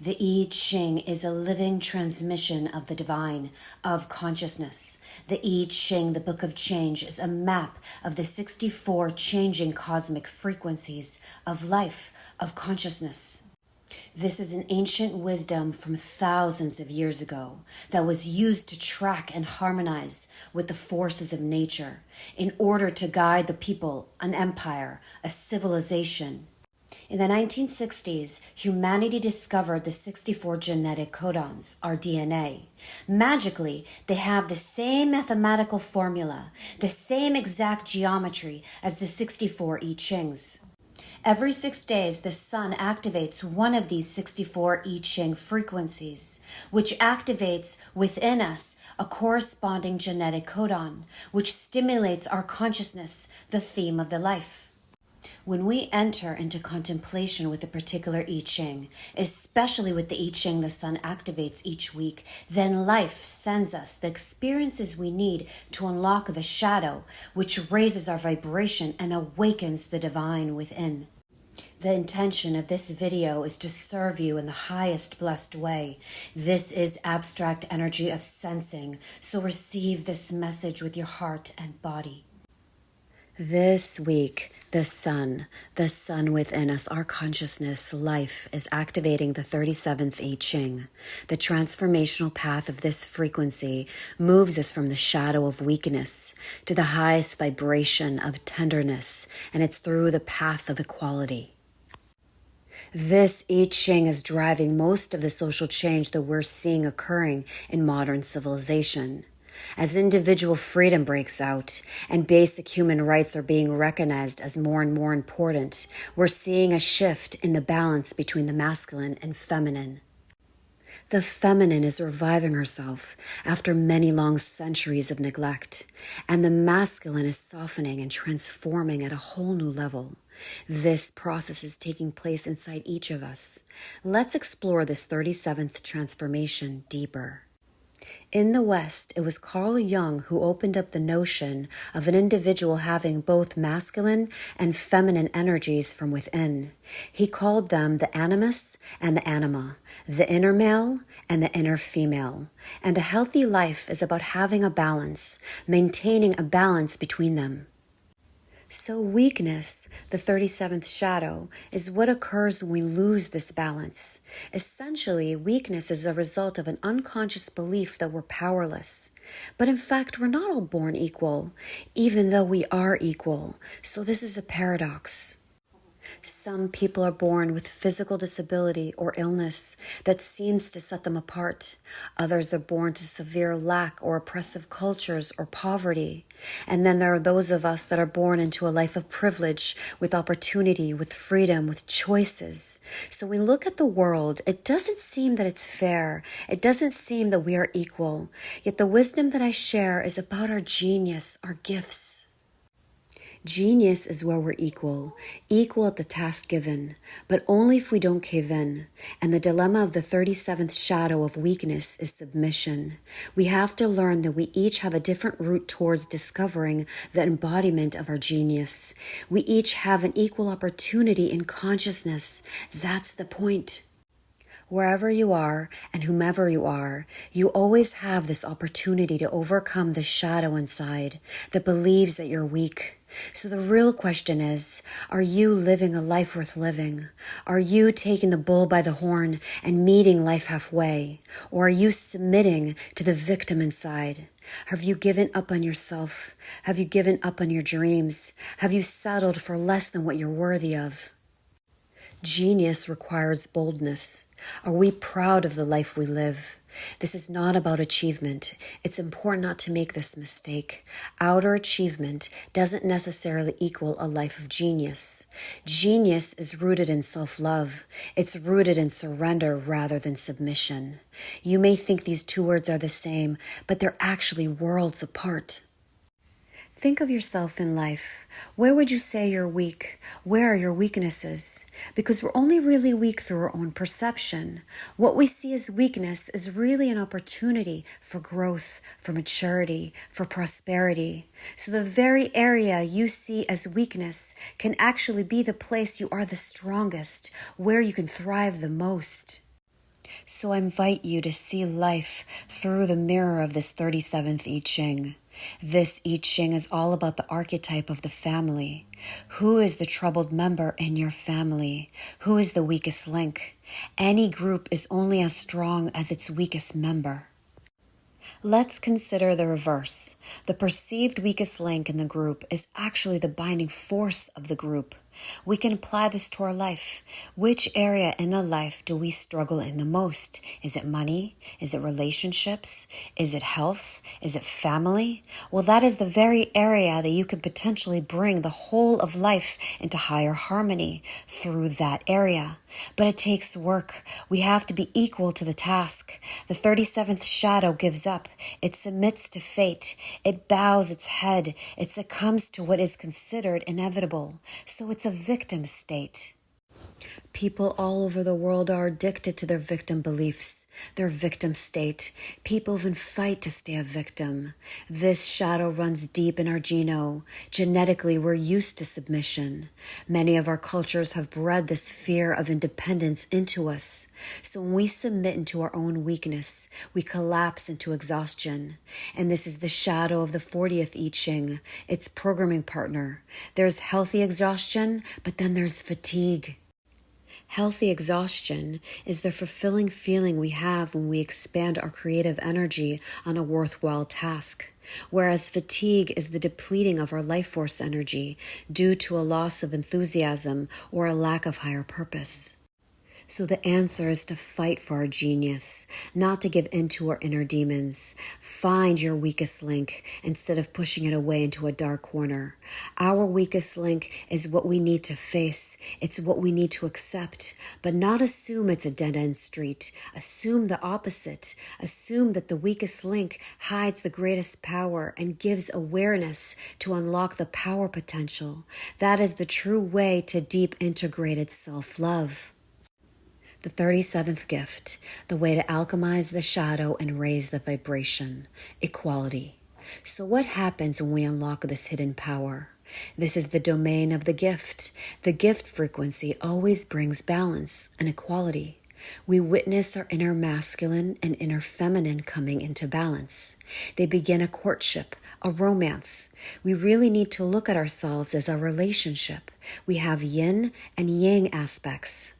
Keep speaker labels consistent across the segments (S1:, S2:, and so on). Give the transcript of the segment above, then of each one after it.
S1: The I Ching is a living transmission of the divine, of consciousness. The I Ching, the Book of Change, is a map of the 64 changing cosmic frequencies of life, of consciousness. This is an ancient wisdom from thousands of years ago that was used to track and harmonize with the forces of nature in order to guide the people, an empire, a civilization. In the 1960s, humanity discovered the 64 genetic codons, our DNA. Magically, they have the same mathematical formula, the same exact geometry as the 64 I Chings. Every 6 days, the sun activates one of these 64 I Ching frequencies, which activates within us a corresponding genetic codon, which stimulates our consciousness, the theme of the life. When we enter into contemplation with a particular I Ching, especially with the I Ching the sun activates each week, then life sends us the experiences we need to unlock the shadow, which raises our vibration and awakens the divine within. The intention of this video is to serve you in the highest blessed way. This is abstract energy of sensing, so receive this message with your heart and body. This week, the sun within us, our consciousness, life, is activating the 37th I Ching. The transformational path of this frequency moves us from the shadow of weakness to the highest vibration of tenderness, and it's through the path of equality. This I Ching is driving most of the social change that we're seeing occurring in modern civilization. As individual freedom breaks out and basic human rights are being recognized as more and more important, we're seeing a shift in the balance between the masculine and feminine. The feminine is reviving herself after many long centuries of neglect, and the masculine is softening and transforming at a whole new level. This process is taking place inside each of us. Let's explore this 37th transformation deeper. In the West, it was Carl Jung who opened up the notion of an individual having both masculine and feminine energies from within. He called them the animus and the anima, the inner male and the inner female. And a healthy life is about having a balance, maintaining a balance between them. So weakness, the 37th shadow, is what occurs when we lose this balance. Essentially, weakness is a result of an unconscious belief that we're powerless. But in fact, we're not all born equal, even though we are equal. So this is a paradox. Some people are born with physical disability or illness that seems to set them apart. Others are born to severe lack or oppressive cultures or poverty. And then there are those of us that are born into a life of privilege, with opportunity, with freedom, with choices. So when we look at the world, it doesn't seem that it's fair. It doesn't seem that we are equal. Yet the wisdom that I share is about our genius, our gifts. Genius is where we're equal at the task given, but only if we don't cave in. And the dilemma of the 37th shadow of weakness is submission. We have to learn that we each have a different route towards discovering the embodiment of our genius. We each have an equal opportunity in consciousness. That's the point. Wherever you are and whomever you are, you always have this opportunity to overcome the shadow inside that believes that you're weak. So the real question is, are you living a life worth living? Are you taking the bull by the horn and meeting life halfway? Or are you submitting to the victim inside? Have you given up on yourself? Have you given up on your dreams? Have you settled for less than what you're worthy of? Genius requires boldness. Are we proud of the life we live? This is not about achievement. It's important not to make this mistake. Outer achievement doesn't necessarily equal a life of genius. Genius is rooted in self-love. It's rooted in surrender rather than submission. You may think these two words are the same, but they're actually worlds apart. Think of yourself in life. Where would you say you're weak? Where are your weaknesses? Because we're only really weak through our own perception. What we see as weakness is really an opportunity for growth, for maturity, for prosperity. So the very area you see as weakness can actually be the place you are the strongest, where you can thrive the most. So I invite you to see life through the mirror of this 37th I Ching. This I Ching is all about the archetype of the family. Who is the troubled member in your family? Who is the weakest link? Any group is only as strong as its weakest member. Let's consider the reverse. The perceived weakest link in the group is actually the binding force of the group. We can apply this to our life. Which area in the life do we struggle in the most? Is it money? Is it relationships? Is it health? Is it family? Well, that is the very area that you can potentially bring the whole of life into higher harmony through that area. But it takes work. We have to be equal to the task. The 37th shadow gives up. It submits to fate. It bows its head. It succumbs to what is considered inevitable. So it's a victim state. People all over the world are addicted to their victim beliefs, their victim state. People even fight to stay a victim. This shadow runs deep in our gene. Genetically, we're used to submission. Many of our cultures have bred this fear of independence into us. So when we submit into our own weakness, we collapse into exhaustion. And this is the shadow of the 40th I Ching, its programming partner. There's healthy exhaustion, but then there's fatigue. Healthy exhaustion is the fulfilling feeling we have when we expand our creative energy on a worthwhile task, whereas fatigue is the depleting of our life force energy due to a loss of enthusiasm or a lack of higher purpose. So the answer is to fight for our genius, not to give in to our inner demons. Find your weakest link instead of pushing it away into a dark corner. Our weakest link is what we need to face. It's what we need to accept, but not assume it's a dead-end street. Assume the opposite. Assume that the weakest link hides the greatest power and gives awareness to unlock the power potential. That is the true way to deep integrated self-love. The 37th gift, the way to alchemize the shadow and raise the vibration, equality. So what happens when we unlock this hidden power? This is the domain of the gift. The gift frequency always brings balance and equality. We witness our inner masculine and inner feminine coming into balance. They begin a courtship, a romance. We really need to look at ourselves as a relationship. We have yin and yang aspects.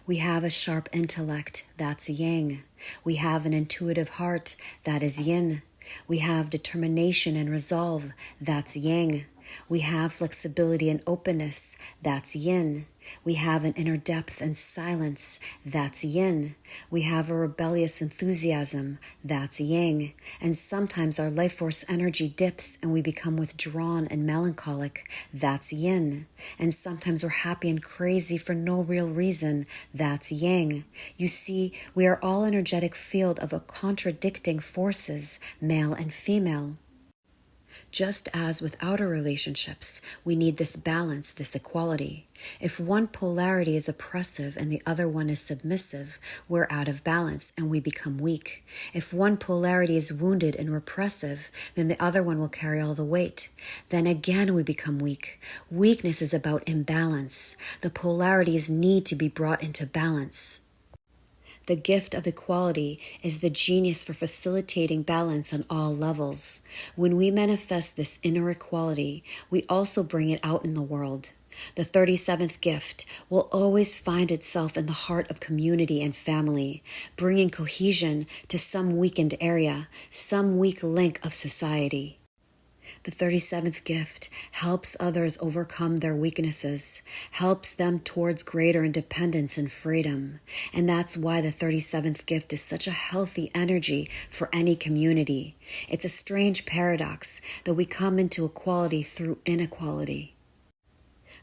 S1: We have a sharp intellect, that's yang. We have an intuitive heart, that is yin. We have determination and resolve, that's yang. We have flexibility and openness, that's yin. We have an inner depth and silence, that's yin. We have a rebellious enthusiasm, that's yang. And sometimes our life force energy dips and we become withdrawn and melancholic, that's yin. And sometimes we're happy and crazy for no real reason, that's yang. You see, we are all energetic field of contradicting forces, male and female. Just as with outer relationships, we need this balance, this equality. If one polarity is oppressive and the other one is submissive, we're out of balance and we become weak. If one polarity is wounded and repressive, then the other one will carry all the weight. Then again we become weak. Weakness is about imbalance. The polarities need to be brought into balance. The gift of equality is the genius for facilitating balance on all levels. When we manifest this inner equality, we also bring it out in the world. The 37th gift will always find itself in the heart of community and family, bringing cohesion to some weakened area, some weak link of society. The 37th gift helps others overcome their weaknesses, helps them towards greater independence and freedom. And that's why the 37th gift is such a healthy energy for any community. It's a strange paradox that we come into equality through inequality.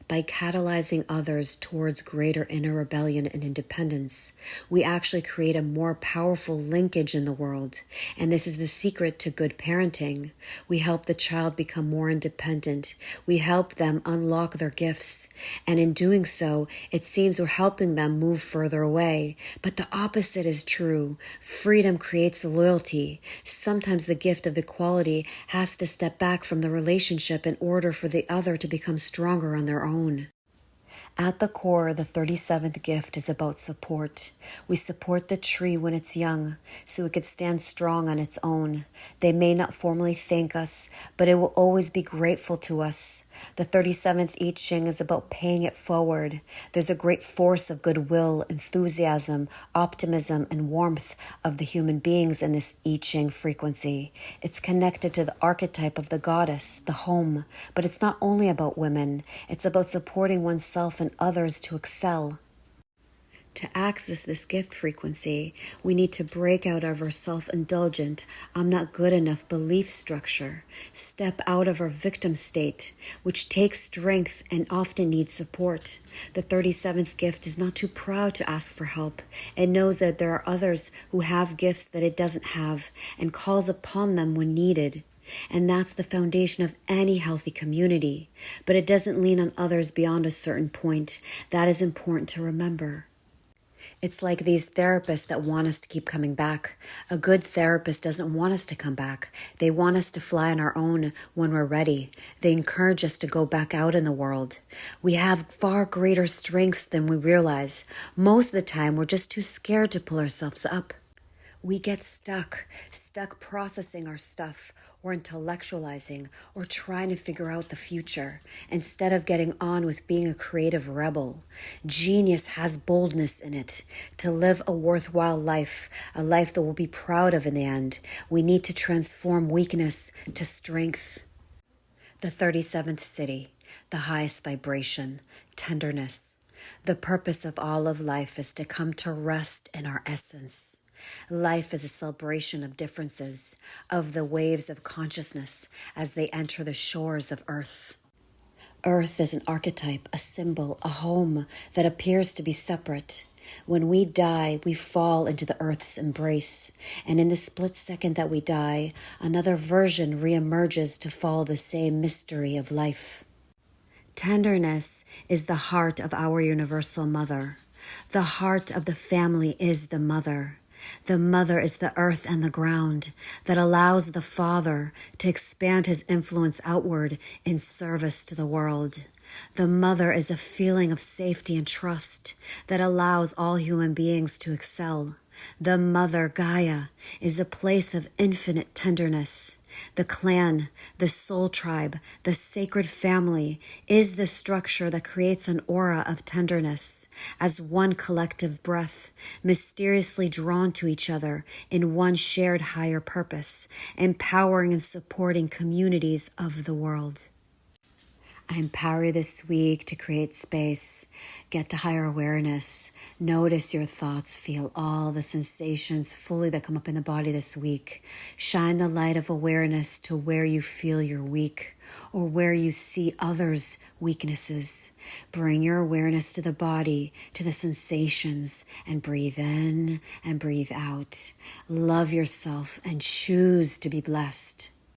S1: By catalyzing others towards greater inner rebellion and independence, we actually create a more powerful linkage in the world. And this is the secret to good parenting. We help the child become more independent. We help them unlock their gifts. And in doing so, it seems we're helping them move further away. But the opposite is true. Freedom creates loyalty. Sometimes the gift of equality has to step back from the relationship in order for the other to become stronger on their own. At the core, the 37th gift is about support. We support the tree when it's young, so it could stand strong on its own. They may not formally thank us, but it will always be grateful to us. The 37th I Ching is about paying it forward. There's a great force of goodwill, enthusiasm, optimism, and warmth of the human beings in this I Ching frequency. It's connected to the archetype of the goddess, the home, but it's not only about women. It's about supporting oneself and others to excel. To access this gift frequency, we need to break out of our self-indulgent, I'm not good enough belief structure, step out of our victim state, which takes strength and often needs support. The 37th gift is not too proud to ask for help. It knows that there are others who have gifts that it doesn't have and calls upon them when needed. And that's the foundation of any healthy community. But it doesn't lean on others beyond a certain point. That is important to remember. It's like these therapists that want us to keep coming back. A good therapist doesn't want us to come back. They want us to fly on our own when we're ready. They encourage us to go back out in the world. We have far greater strengths than we realize. Most of the time, we're just too scared to pull ourselves up. We get stuck processing our stuff or intellectualizing or trying to figure out the future instead of getting on with being a creative rebel. Genius has boldness in it. To live a worthwhile life, a life that we'll be proud of in the end, we need to transform weakness to strength. The 37th city, the highest vibration, tenderness. The purpose of all of life is to come to rest in our essence. Life is a celebration of differences, of the waves of consciousness as they enter the shores of Earth. Earth is an archetype, a symbol, a home that appears to be separate. When we die, we fall into the Earth's embrace, and in the split second that we die, another version reemerges to follow the same mystery of life. Tenderness is the heart of our universal mother. The heart of the family is the mother. The mother is the earth and the ground that allows the father to expand his influence outward in service to the world. The mother is a feeling of safety and trust that allows all human beings to excel. The mother, Gaia, is a place of infinite tenderness. The clan, the soul tribe, the sacred family is the structure that creates an aura of tenderness as one collective breath, mysteriously drawn to each other in one shared higher purpose, empowering and supporting communities of the world. I empower you this week to create space, get to higher awareness, notice your thoughts, feel all the sensations fully that come up in the body this week. Shine the light of awareness to where you feel you're weak or where you see others' weaknesses. Bring your awareness to the body, to the sensations, and breathe in and breathe out. Love yourself and choose to be blessed.